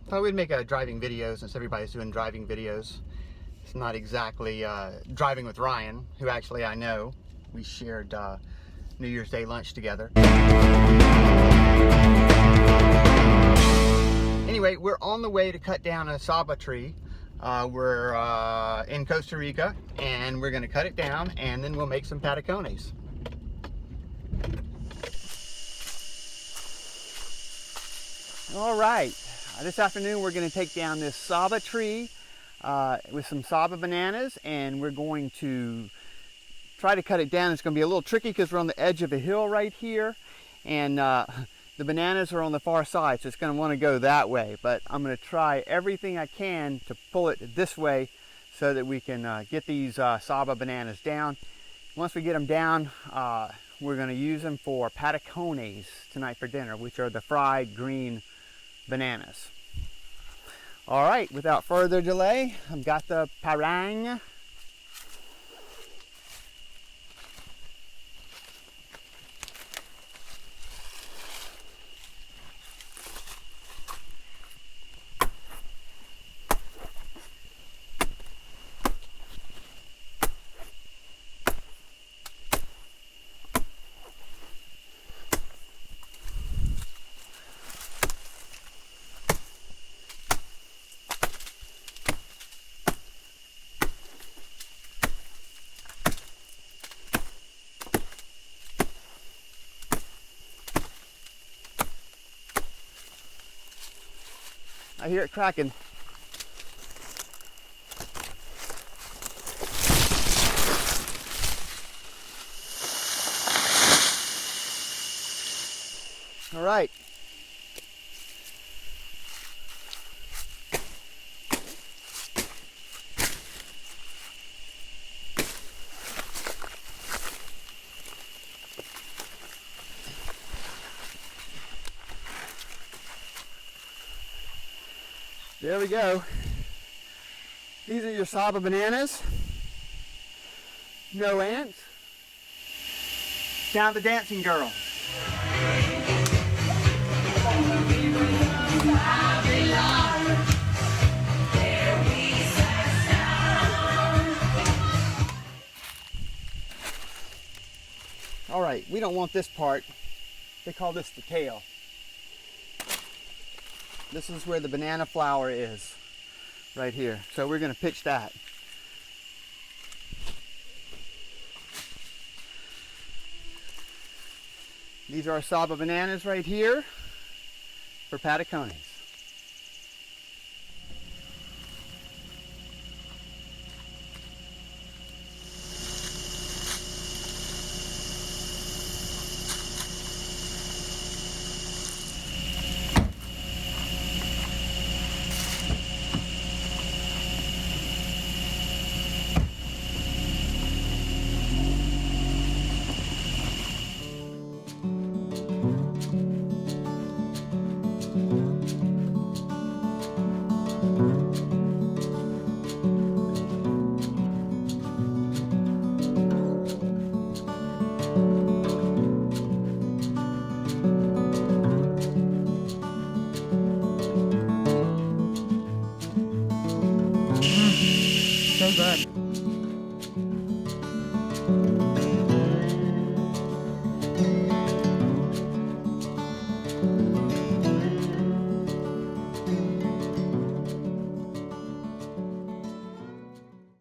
Thought we'd make a driving video since everybody's doing driving videos. It's not exactly driving with Ryan, who actually I know. We shared New Year's Day lunch together. Anyway, we're on the way to cut down a Saba tree. We're in Costa Rica, and we're going to cut it down, and then we'll make some patacones. All right, this afternoon we're going to take down this Saba tree with some Saba bananas, and we're going to try to cut it down. It's going to be a little tricky because we're on the edge of a hill right here, and the bananas are on the far side, so it's going to want to go that way. But I'm going to try everything I can to pull it this way so that we can get these Saba bananas down. Once we get them down, we're going to use them for patacones tonight for dinner, which are the fried green bananas. All right, without further delay, I've got the PAH'rang. I hear it cracking. All right. There we go. These are your Saba bananas. No ants. Down the dancing girl. All right, we don't want this part. They call this the tail. This is where the banana flower is, right here. So we're going to pitch that. These are our Saba bananas right here for patacones. So good.